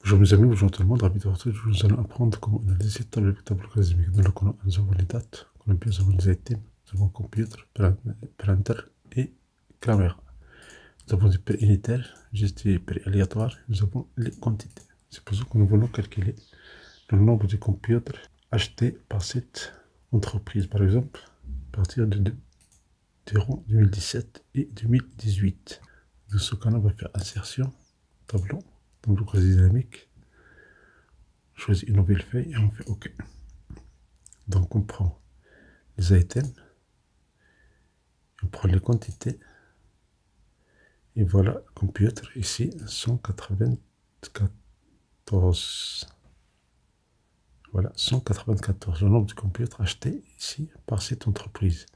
Bonjour mes amis, bonjour tout le monde, ravi de vous retrouver. Nous allons apprendre comment analyser tableau logarithmique. Nous avons les dates, nous avons les items, nous avons computer, printer et caméra. Nous avons des paires unitaires, juste des paires aléatoires, nous avons les quantités. Supposons que nous voulons calculer le nombre de computers achetés par cette entreprise, par exemple, à partir de 2017 et 2018. Dans ce cas-là, on va faire insertion, tableau dynamique. On choisit une nouvelle feuille et on fait OK. Donc on prend les items, on prend les quantités, et voilà, computer ici 194. Voilà, 194, le nombre de computers achetés ici par cette entreprise.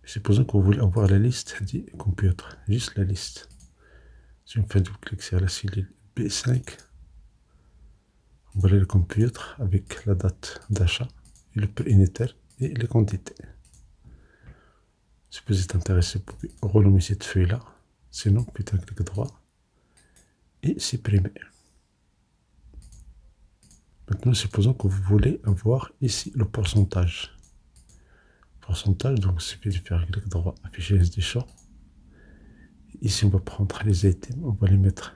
Supposons que vous voulez avoir la liste des computers, juste la liste. Si on fait double-clic sur la cellule B5, voilà le computer avec la date d'achat et le prix unitaire et les quantités. Si vous êtes intéressé, vous pouvez renommer cette feuille-là. Sinon, faites un clic droit et supprimer. Maintenant, supposons que vous voulez avoir ici le pourcentage. Pourcentage, donc il suffit de faire un clic droit, afficher les champs. Ici, on va prendre les items, on va les mettre.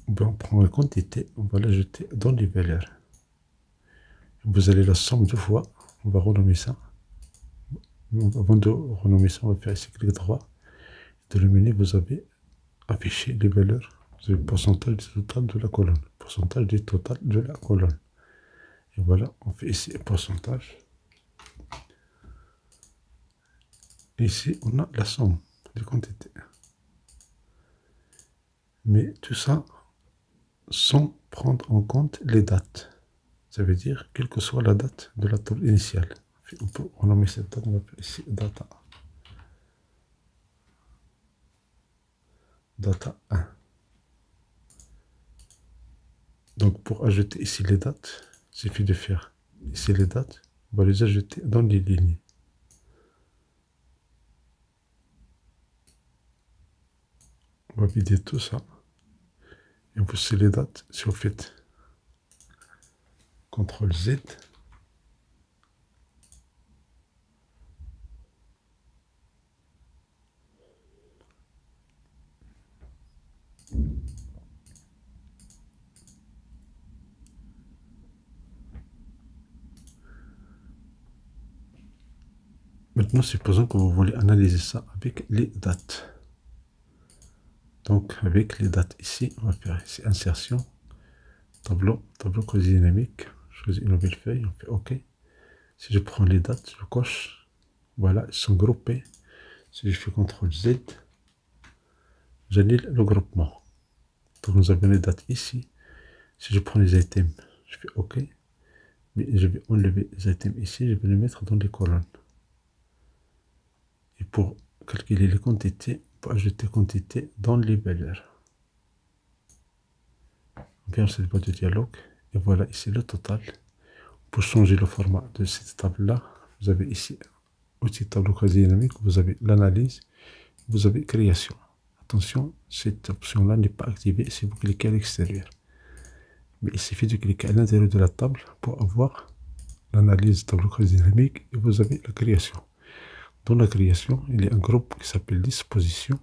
On prend la quantité, on va l'ajouter dans les valeurs. Vous allez la somme deux fois, on va renommer ça. Avant de renommer ça, on va faire ici clic droit. Dans le menu, vous avez affiché les valeurs. Vous avez le pourcentage du total de la colonne. Pourcentage du total de la colonne. Et voilà, on fait ici un pourcentage. Ici, on a la somme des quantités. Mais tout ça sans prendre en compte les dates. Ça veut dire, quelle que soit la date de la table initiale. On peut renommer cette date, on va faire ici data. Data 1. Donc pour ajouter ici les dates, il suffit de faire ici les dates, on va les ajouter dans les lignes. On va vider tout ça. Et voici les dates. Si vous faites CTRL Z, maintenant, supposons que vous voulez analyser ça avec les dates. Donc, avec les dates ici, on va faire ici insertion, tableau dynamique. Je choisis une nouvelle feuille, on fait OK. Si je prends les dates, je coche. Voilà, ils sont groupés. Si je fais CTRL Z, j'annule le groupement. Donc, nous avons les dates ici. Si je prends les items, je fais OK. Mais je vais enlever les items ici, je vais les mettre dans les colonnes. Et pour calculer les quantités, pour ajouter quantité dans les valeurs. On ferme cette boîte de dialogue. Et voilà ici le total. Pour changer le format de cette table-là, vous avez ici, outil tableau dynamique, vous avez l'analyse, vous avez création. Attention, cette option-là n'est pas activée si vous cliquez à l'extérieur. Mais il suffit de cliquer à l'intérieur de la table pour avoir l'analyse tableau dynamique et vous avez la création. Dans la création, il y a un groupe qui s'appelle disposition.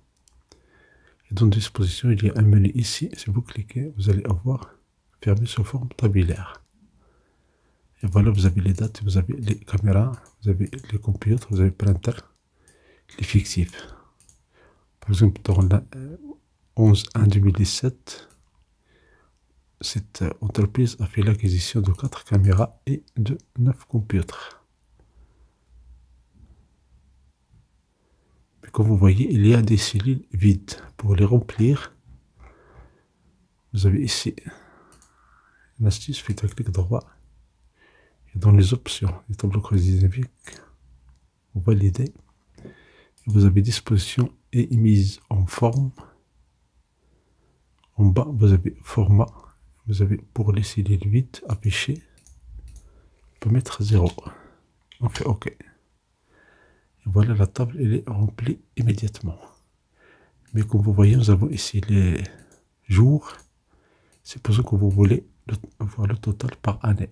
Et dans disposition, il y a un menu ici. Si vous cliquez, vous allez avoir fermé sous forme tabulaire. Et voilà, vous avez les dates, vous avez les caméras, vous avez les computers, vous avez printer, les fictifs. Par exemple, dans la 11/1/2017, cette entreprise a fait l'acquisition de 4 caméras et de 9 computers. Mais comme vous voyez, il y a des cellules vides. Pour les remplir, vous avez ici une astuce, faites un clic droit. Et dans les options du tableau dynamique, vous validez. Vous avez disposition et mise en forme. En bas, vous avez format. Vous avez pour les cellules vides affichées, on peut mettre 0. On fait OK. Et voilà, la table elle est remplie immédiatement. Mais comme vous voyez, nous avons ici les jours. Supposons que vous voulez voir le total par année.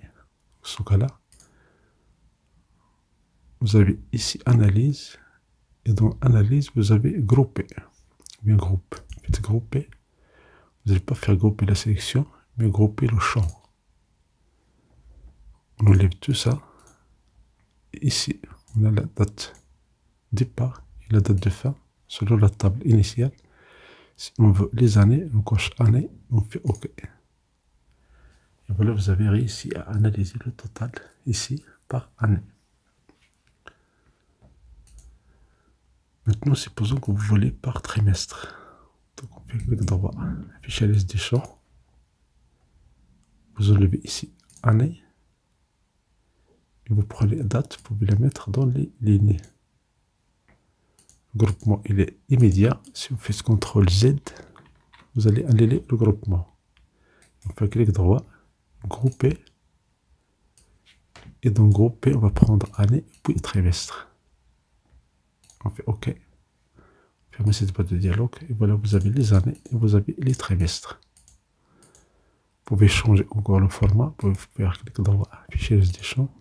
Dans ce cas-là, vous avez ici analyse. Et dans analyse, vous avez groupé. Bien groupe. Faites grouper. Vous n'allez pas faire grouper la sélection, mais grouper le champ. On enlève tout ça. Et ici, on a la date départ et la date de fin selon la table initiale. Si on veut les années, on coche année, on fait OK. Et voilà, vous avez réussi à analyser le total ici par année. Maintenant, supposons que vous voulez par trimestre. Donc, on fait clic droit, afficher la liste des champs. Vous enlevez ici année. Et vous prenez la date, vous pouvez la mettre dans les lignes. Le groupement, il est immédiat. Si vous faites CTRL Z, vous allez annuler le groupement. On fait clic droit, grouper. Et dans grouper, on va prendre année, puis trimestre. On fait OK. Fermez cette boîte de dialogue. Et voilà, vous avez les années et vous avez les trimestres. Vous pouvez changer encore le format. Vous pouvez faire clic droit, afficher les des champs.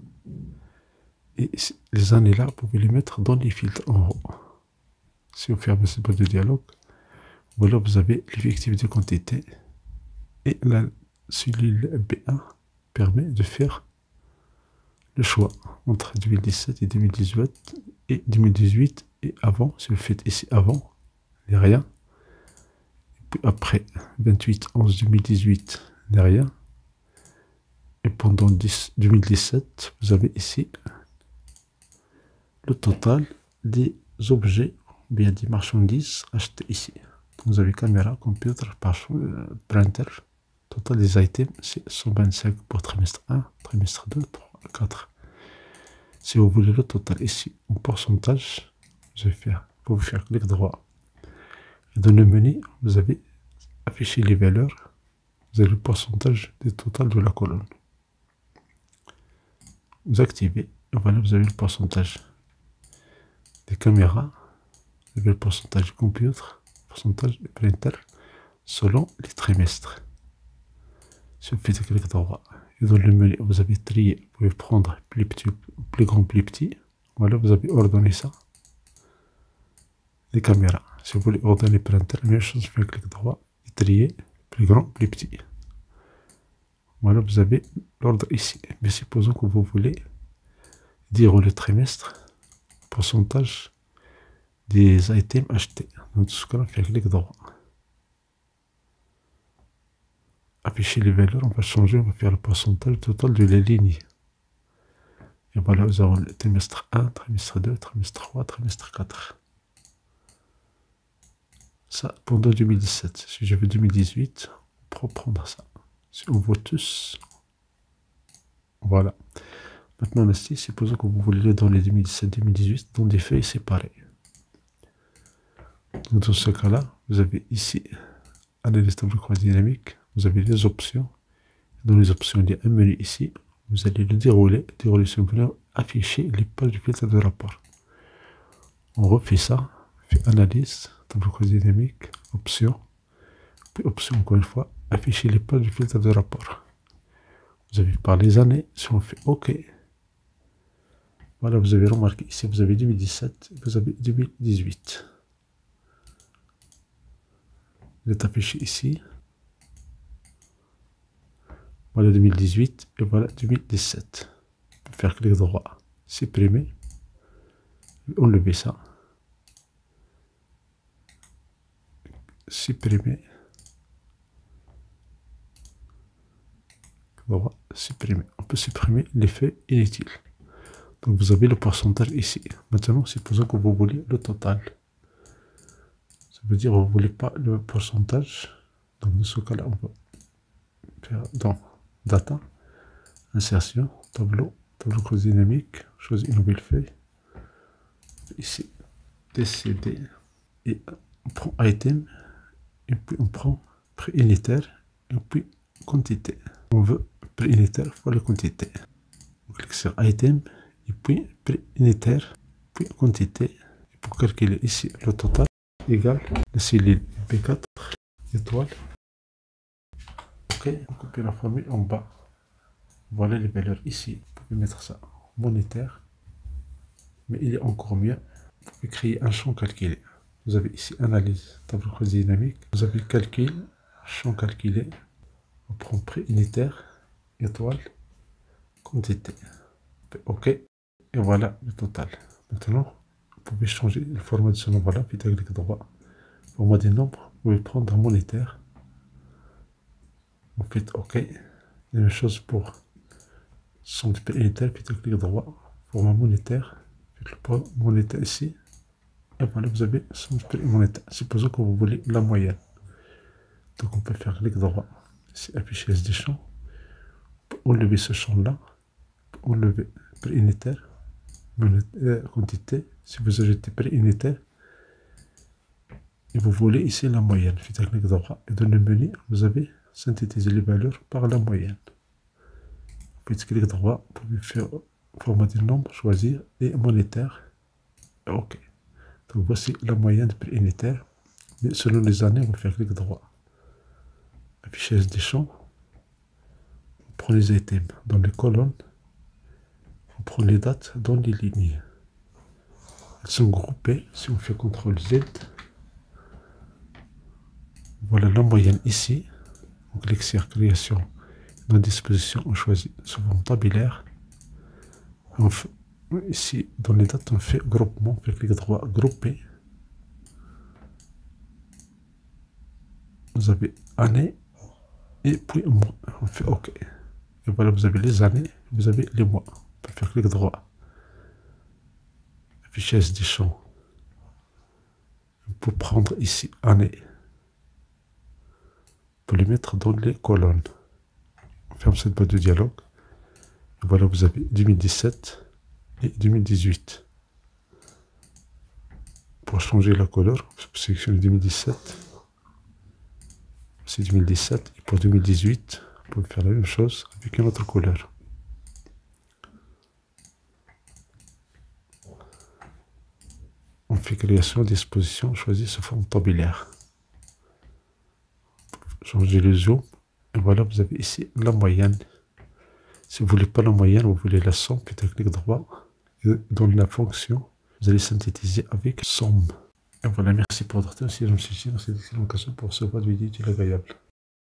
Et les années là, vous pouvez les mettre dans les filtres en haut. Si vous fermez cette boîte de dialogue, voilà, vous avez l'effectif de quantité. Et la cellule B1 permet de faire le choix entre 2017 et 2018 et 2018 et avant. Si vous faites ici avant, il n'y a rien. Et puis après 28/11/2018, il n'y a rien. Et pendant 2017, vous avez ici le total des objets, bien des marchandises achetées ici. Vous avez caméra, computer, printer. Total des items, c'est 125 pour trimestre 1, trimestre 2, 3, 4. Si vous voulez le total ici, en pourcentage, vous pouvez faire clic droit. Et dans le menu, vous avez affiché les valeurs. Vous avez le pourcentage du total de la colonne. Vous activez, et voilà, vous avez le pourcentage des caméras, vous avez le pourcentage du computer, pourcentage du printer, selon les trimestres. Si vous faites clic droit, et dans le menu, vous avez trié, vous pouvez prendre plus petit, plus grand, plus petit. Voilà, vous avez ordonné ça. Les caméras. Si vous voulez ordonner printer, la même chose, je fais clic droit, et trier, plus grand, plus petit. Voilà, vous avez l'ordre ici. Mais supposons que vous voulez dire le trimestre, pourcentage des items achetés. Dans ce cas-là, on fait clic droit. Afficher les valeurs, on va changer, on va faire le pourcentage total de la ligne. Et voilà, nous avons le trimestre 1, trimestre 2, trimestre 3, trimestre 4. Ça, pendant 2017. Si je veux 2018, on peut prendre ça. Si on voit tous, voilà. Maintenant, ici, supposons que vous voulez dans les 2017-2018, dans des feuilles séparées. Donc, dans ce cas-là, vous avez ici, analyse tableau croisé dynamique, vous avez les options. Dans les options, il y a un menu ici. Vous allez le dérouler sur le menu, afficher les pages du filtre de rapport. On refait ça, fait analyse, tableau croisé dynamique, options, puis option encore une fois, afficher les pages du filtre de rapport. Vous avez par les années, si on fait OK, voilà, vous avez remarqué ici, vous avez 2017, vous avez 2018. Il est affiché ici. Voilà 2018 et voilà 2017. On peut faire clic droit, supprimer, enlever ça, supprimer, droit, supprimer. On peut supprimer l'effet inutile. Donc vous avez le pourcentage ici. Maintenant, supposons que vous voulez le total. Ça veut dire que vous ne voulez pas le pourcentage. Donc dans ce cas-là, on va faire dans Data, Insertion, Tableau croisé dynamique, choisir une nouvelle feuille. Ici, décider. Et on prend Item, et puis on prend prix unitaire, et puis quantité. On veut prix unitaire fois la quantité. On clique sur Item, et puis prix unitaire, puis quantité. Et pour calculer ici le total, égal la cellule P4, étoile, OK, on copie la formule en bas. Voilà les valeurs ici. Vous pouvez mettre ça monétaire. Mais il est encore mieux. Vous pouvez créer un champ calculé. Vous avez ici analyse, tableau croisé dynamique. Vous avez calcul, champ calculé. On prend prix unitaire, étoile, quantité. OK. Et voilà le total. Maintenant, vous pouvez changer le format de ce nombre-là. Puis clic droit. Format des nombres, vous pouvez prendre un monétaire. Vous faites OK. La même chose pour son unitaire. Puis clic droit. Format monétaire. Faites le poids monétaire ici. Et voilà, vous avez son monétaire. Supposons que vous voulez la moyenne. Donc on peut faire clic droit. Ici, afficher des champs. On peut enlever ce champ-là. Enlever prix unitaire. Quantité. Si vous ajoutez prix unitaire. Et vous voulez ici la moyenne. Faites clic droit. Et dans le menu, vous avez synthétisé les valeurs par la moyenne. Faites clic droit. Vous pouvez faire formater le nombre, choisir et monétaire. OK. Donc voici la moyenne de prix unitaire. Mais selon les années, on va faire clic droit. Affichage des champs. On prend les items dans les colonnes. On prend les dates dans les lignes. Elles sont groupées. Si on fait CTRL Z. Voilà la moyenne ici. On clique sur création. Dans disposition, on choisit sous forme tabulaire. On fait, ici, dans les dates, on fait groupement. On fait clic droit, grouper. Vous avez année et puis mois. On fait OK. Et voilà, vous avez les années, vous avez les mois. On peut faire clic droit. Affichage des champs. Pour prendre ici année. Pour les mettre dans les colonnes. On ferme cette boîte de dialogue. Et voilà, vous avez 2017 et 2018. Pour changer la couleur, vous sélectionnez 2017. C'est 2017. Et pour 2018, vous pouvez faire la même chose avec une autre couleur. On fait création, disposition, choisit sous forme tabulaire. Changez le zoom. Et voilà, vous avez ici la moyenne. Si vous ne voulez pas la moyenne, vous voulez la somme, puis clic droit. Et dans la fonction, vous allez synthétiser avec somme. Et voilà, merci pour votre attention. Si je me suis dit, c'est une occasion pour recevoir des vidéos utiles et agréables.